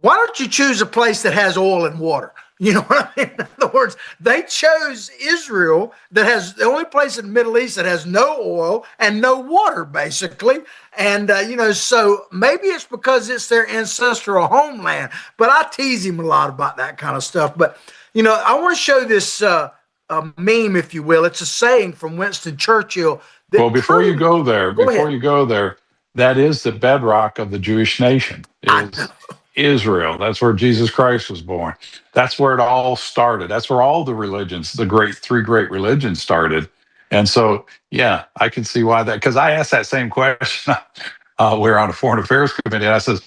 Why don't you choose a place that has oil and water? You know what I mean? In other words, they chose Israel, that has the only place in the Middle East that has no oil and no water, basically. And, so maybe it's because it's their ancestral homeland. But I tease him a lot about that kind of stuff. But, I want to show this meme, if you will. It's a saying from Winston Churchill. Well, before you go there, that is the bedrock of the Jewish nation. Israel. That's where Jesus Christ was born. That's where it all started. That's where all the religions, the three great religions started. And so, yeah, I can see why that, because I asked that same question. We were on a foreign affairs committee, and I says,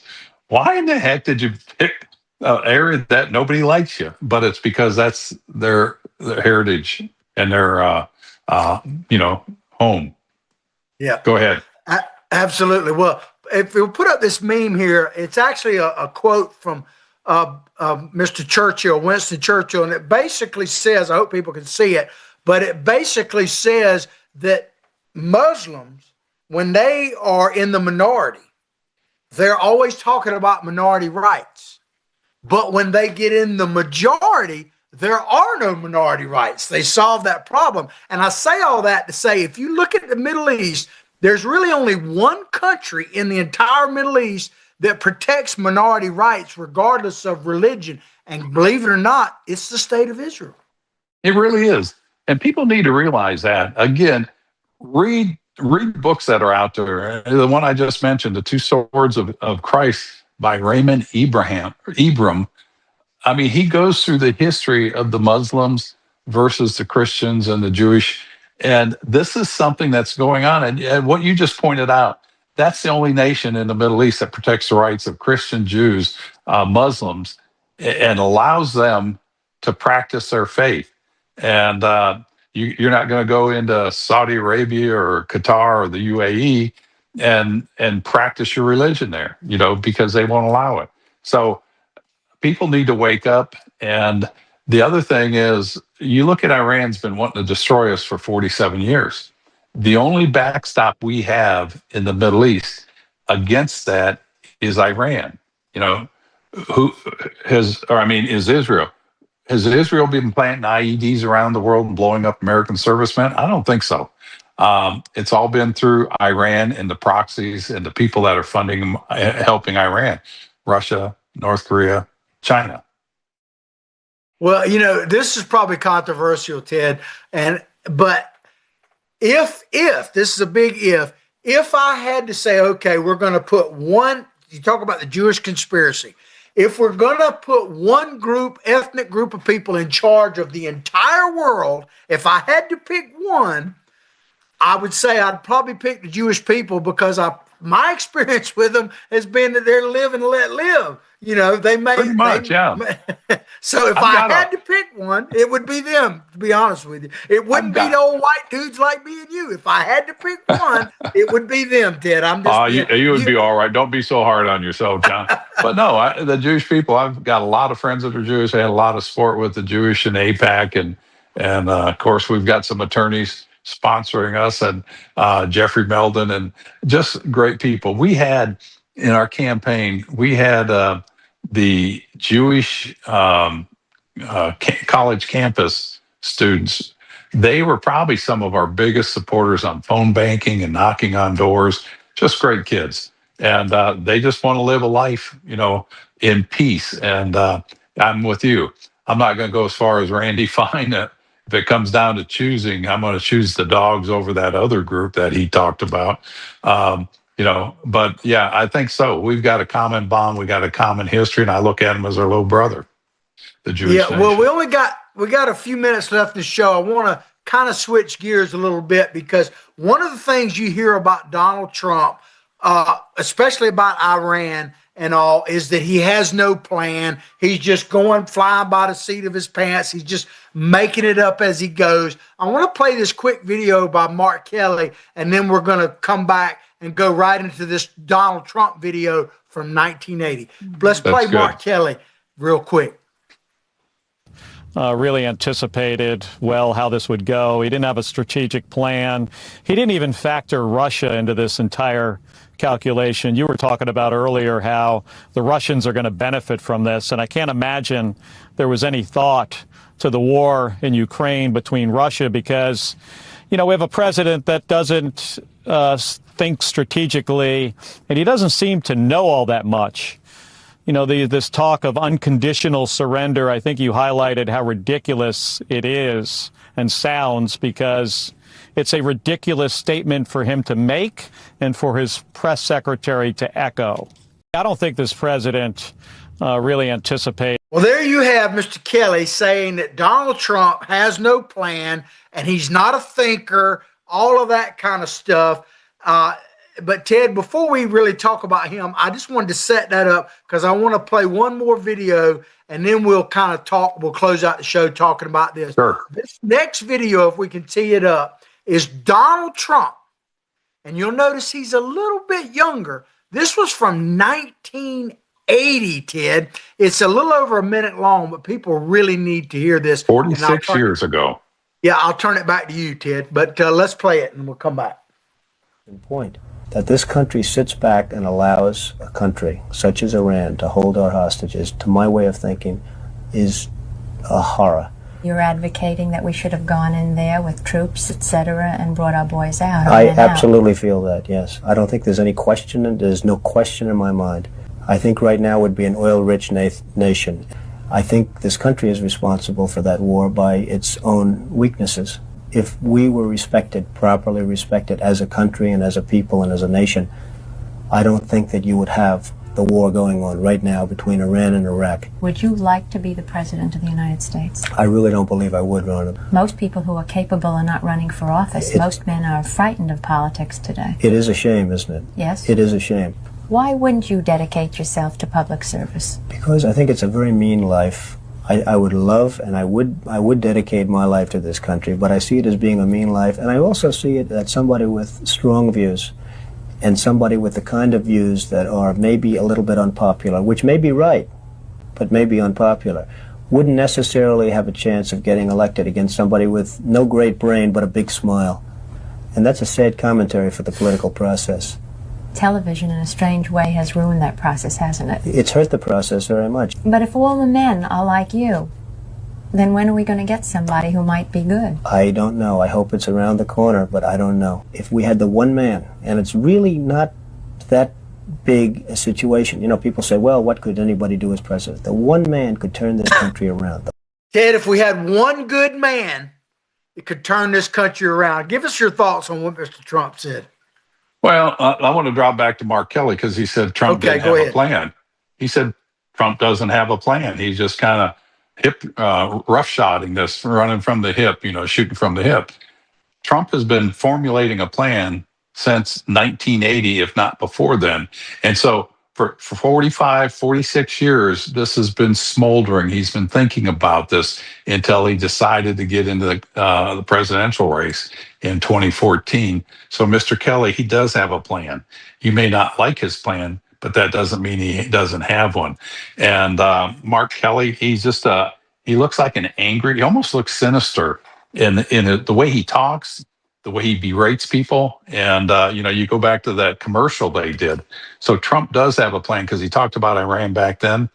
why in the heck did you pick an area that nobody likes you? But it's because that's their heritage and their, home. Yeah. Go ahead. Absolutely. Well, if we'll put up this meme here, it's actually a quote from Mr. Churchill, Winston Churchill, and it basically says, I hope people can see it, but it basically says that Muslims, when they are in the minority, they're always talking about minority rights. But when they get in the majority, there are no minority rights. They solve that problem. And I say all that to say, if you look at the Middle East, there's really only one country in the entire Middle East that protects minority rights regardless of religion. And believe it or not, it's the state of Israel. It really is. And people need to realize that. Again, read books that are out there. The one I just mentioned, The Two Swords of Christ by Raymond Ibram. I mean, he goes through the history of the Muslims versus the Christians and the Jewish. And this is something that's going on. And what you just pointed out, that's the only nation in the Middle East that protects the rights of Christian, Jews, Muslims, and allows them to practice their faith. And you're not going to go into Saudi Arabia or Qatar or the UAE and practice your religion there, because they won't allow it. So people need to wake up. And the other thing is, you look at Iran's been wanting to destroy us for 47 years. The only backstop we have in the Middle East against that is Iran. Is Israel. Has Israel been planting IEDs around the world and blowing up American servicemen? I don't think so. It's all been through Iran and the proxies and the people that are funding them, helping Iran, Russia, North Korea, China. Well, this is probably controversial, Ted, but if this is a big if I had to say, okay, we're going to put you talk about the Jewish conspiracy. If we're going to put one ethnic group of people in charge of the entire world, if I had to pick one, I would say I'd probably pick the Jewish people, because my experience with them has been that they're live and let live. They may. Pretty much, yeah. So if I had to pick one, it would be them, to be honest with you. It wouldn't be the old white dudes like me and you. If I had to pick one, it would be them, Ted. I'm just. You would be all right. Don't be so hard on yourself, John. But no, the Jewish people, I've got a lot of friends that are Jewish. I had a lot of sport with the Jewish in APAC. And of course, we've got some attorneys sponsoring us, and Jeffrey Meldon, and just great people. We had in our campaign, we had the Jewish college campus students. They were probably some of our biggest supporters on phone banking and knocking on doors. Just great kids. And they just want to live a life, in peace. And I'm with you. I'm not going to go as far as Randy Fine. If it comes down to choosing, I'm going to choose the dogs over that other group that he talked about. But yeah, I think so. We've got a common bond. We got a common history, and I look at him as our little brother, the Jewish nation. Well, we got a few minutes left in the show. I want to kind of switch gears a little bit, because one of the things you hear about Donald Trump, especially about Iran and all, is that he has no plan. He's just flying by the seat of his pants. He's just making it up as he goes. I want to play this quick video by Mark Kelly, and then we're going to come back and go right into this Donald Trump video from 1980. Let's play Mark Kelly real quick. Really anticipated well how this would go. He didn't have a strategic plan. He didn't even factor Russia into this entire calculation. You were talking about earlier how the Russians are going to benefit from this, and I can't imagine there was any thought to the war in Ukraine between Russia, because, we have a president that doesn't think strategically, and he doesn't seem to know all that much. This talk of unconditional surrender, I think you highlighted how ridiculous it is and sounds, because it's a ridiculous statement for him to make and for his press secretary to echo. I don't think this president really anticipate. Well, there you have Mr. Kelly saying that Donald Trump has no plan and he's not a thinker, all of that kind of stuff. But Ted, before we really talk about him, I just wanted to set that up because I want to play one more video and then we'll kind of talk. We'll close out the show talking about this. Sure. This next video, if we can tee it up, is Donald Trump. And you'll notice he's a little bit younger. This was from 1980, Ted. It's a little over a minute long, but people really need to hear this. 46 years ago. Yeah, I'll turn it back to you, Ted. But let's play it and we'll come back. Point that this country sits back and allows a country such as Iran to hold our hostages, to my way of thinking, is a horror. You're advocating that we should have gone in there with troops, etc., and brought our boys out. I absolutely feel that, yes. I don't think there's any question, and there's no question in my mind. I think right now would be an oil-rich nation. I think this country is responsible for that war by its own weaknesses. If we were respected, properly respected as a country and as a people and as a nation, I don't think that you would have the war going on right now between Iran and Iraq. Would you like to be the President of the United States? I really don't believe I would, Ronna. Most people who are capable are not running for office. Most men are frightened of politics today. It is a shame, isn't it? Yes. It is a shame. Why wouldn't you dedicate yourself to public service? Because I think it's a very mean life. I would love and I would dedicate my life to this country, but I see it as being a mean life, and I also see it as somebody with strong views and somebody with the kind of views that are maybe a little bit unpopular, which may be right, but may be unpopular, wouldn't necessarily have a chance of getting elected against somebody with no great brain but a big smile. And that's a sad commentary for the political process. Television, in a strange way, has ruined that process, hasn't it? It's hurt the process very much. But if all the men are like you, then when are we going to get somebody who might be good? I don't know. I hope it's around the corner, but I don't know. If we had the one man, and it's really not that big a situation. You know, people say, well, what could anybody do as president? The one man could turn this country around. Ted, if we had one good man, it could turn this country around. Give us your thoughts on what Mr. Trump said. Well, I want to drop back to Mark Kelly because he said Trump didn't have a plan. He said Trump doesn't have a plan. He's just kind of roughshotting this, running from the hip, shooting from the hip. Trump has been formulating a plan since 1980, if not before then. And so for 45, 46 years, this has been smoldering. He's been thinking about this until he decided to get into the presidential race in 2014. So Mr. Kelly, he does have a plan. You may not like his plan, but that doesn't mean he doesn't have one. And Mark Kelly, he's just he looks like an angry, he almost looks sinister in the way he talks, the way he berates people. And, you go back to that commercial they did. So Trump does have a plan because he talked about Iran back then.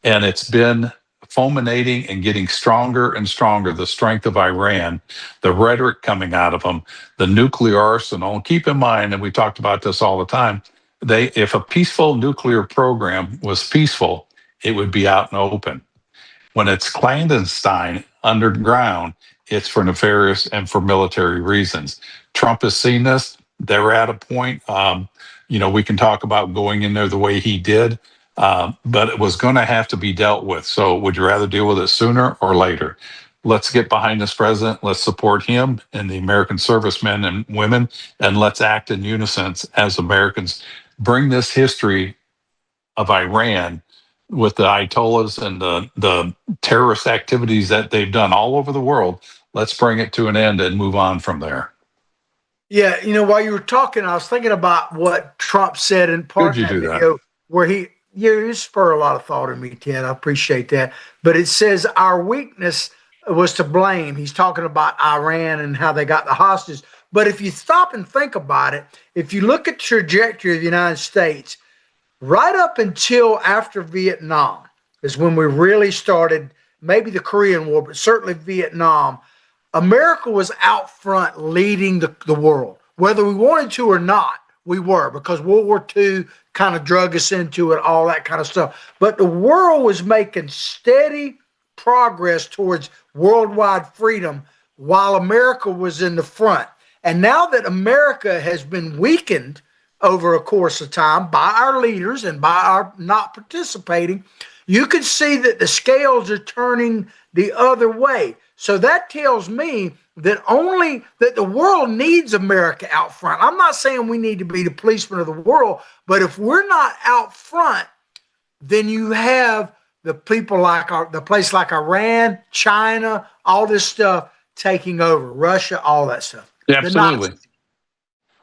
And it's been fulminating and getting stronger and stronger, the strength of Iran, the rhetoric coming out of them, the nuclear arsenal. And keep in mind, and we talked about this all the time, if a peaceful nuclear program was peaceful, it would be out and open. When it's clandestine, underground, it's for nefarious and for military reasons. Trump has seen this. They're at a point, we can talk about going in there the way he did, but it was going to have to be dealt with. So would you rather deal with it sooner or later? Let's get behind this president. Let's support him and the American servicemen and women, and let's act in unison as Americans. Bring this history of Iran with the Ayatollahs and the terrorist activities that they've done all over the world. Let's bring it to an end and move on from there. Yeah, while you were talking, I was thinking about what Trump said in part of that video where you spur a lot of thought in me, Ted. I appreciate that. But it says our weakness was to blame. He's talking about Iran and how they got the hostages. But if you stop and think about it, if you look at the trajectory of the United States, right up until after Vietnam is when we really started, maybe the Korean War, but certainly Vietnam. America was out front leading the world. Whether we wanted to or not, we were, because World War II kind of drug us into it, all that kind of stuff. But the world was making steady progress towards worldwide freedom while America was in the front. And now that America has been weakened over a course of time by our leaders and by our not participating, you can see that the scales are turning the other way. So that tells me that the world needs America out front. I'm not saying we need to be the policeman of the world, but if we're not out front, then you have the people like the place like Iran, China, all this stuff taking over, Russia, all that stuff. Absolutely.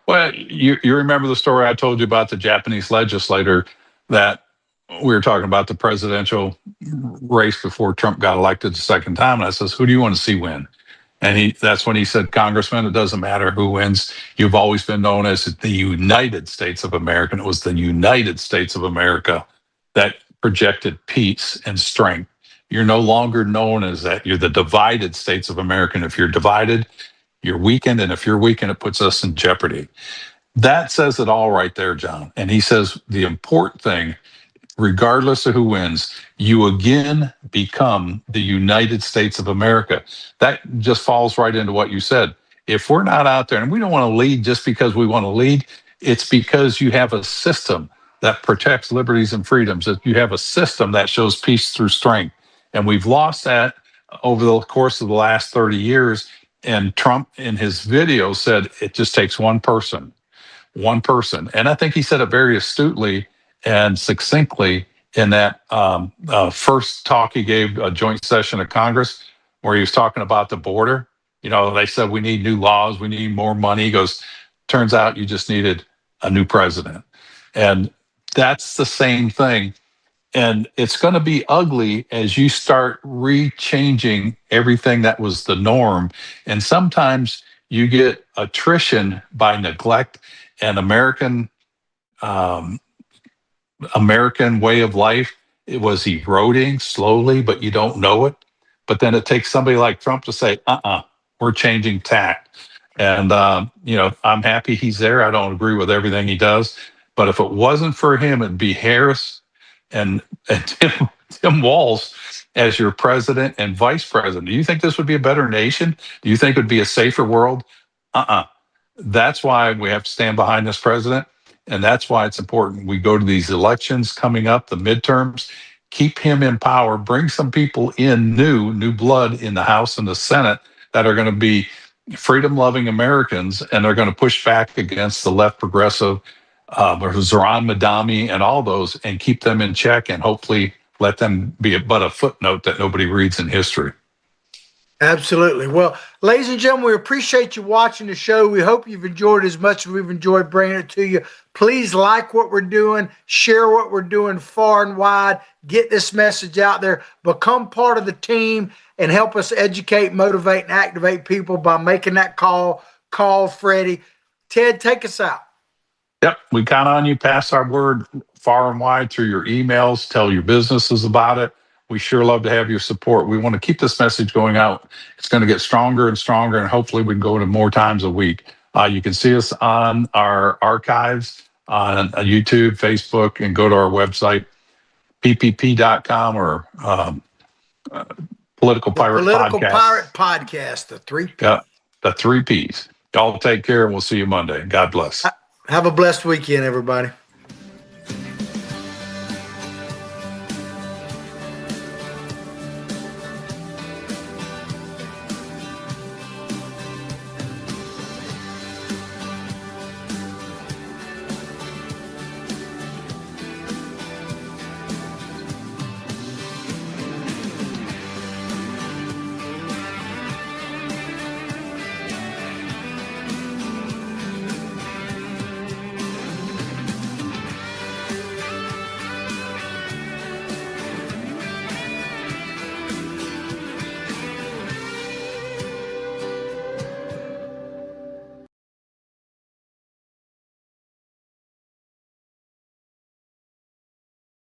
Well, you remember the story I told you about the Japanese legislator that we were talking about the presidential race before Trump got elected the second time. And I says, who do you want to see win? And that's when he said, Congressman, it doesn't matter who wins. You've always been known as the United States of America. And it was the United States of America that projected peace and strength. You're no longer known as that. You're the divided states of America. And if you're divided, you're weakened. And if you're weakened, it puts us in jeopardy. That says it all right there, John. And he says the important thing, regardless of who wins, you again become the United States of America. That just falls right into what you said. If we're not out there, and we don't want to lead just because we want to lead, it's because you have a system that protects liberties and freedoms, that you have a system that shows peace through strength. And we've lost that over the course of the last 30 years. And Trump, in his video, said it just takes one person. And I think he said it very astutely and succinctly in that first talk he gave, a joint session of Congress, where he was talking about the border. You know, they said we need new laws, we need more money. He goes, turns out you just needed a new president. And that's the same thing. And it's going to be ugly as you start rechanging everything that was the norm. And sometimes you get attrition by neglect, and American way of life, it was eroding slowly, but you don't know it. But then it takes somebody like Trump to say, we're changing tact. And, I'm happy he's there. I don't agree with everything he does. But if it wasn't for him, it'd be Harris and Tim Walz as your president and vice president. Do you think this would be a better nation? Do you think it would be a safer world? That's why we have to stand behind this president. And that's why it's important we go to these elections coming up, the midterms, keep him in power, bring some people in, new blood in the House and the Senate that are going to be freedom-loving Americans, and they're going to push back against the left progressive, Zoran Madami and all those, and keep them in check, and hopefully let them be but a footnote that nobody reads in history. Absolutely. Well, ladies and gentlemen, we appreciate you watching the show. We hope you've enjoyed it as much as we've enjoyed bringing it to you. Please like what we're doing, share what we're doing far and wide, get this message out there, become part of the team, and help us educate, motivate, and activate people by making that call. Call Freddie. Ted, take us out. Yep, we count on you. Pass our word far and wide through your emails. Tell your businesses about it. We sure love to have your support. We want to keep this message going out. It's going to get stronger and stronger, and hopefully we can go to more times a week. You can see us on our archives on YouTube, Facebook, and go to our website, ppp.com or Political Pirate Podcast, the 3 Ps. Yeah, the 3 Ps. Y'all take care, and we'll see you Monday. God bless. Have a blessed weekend, everybody.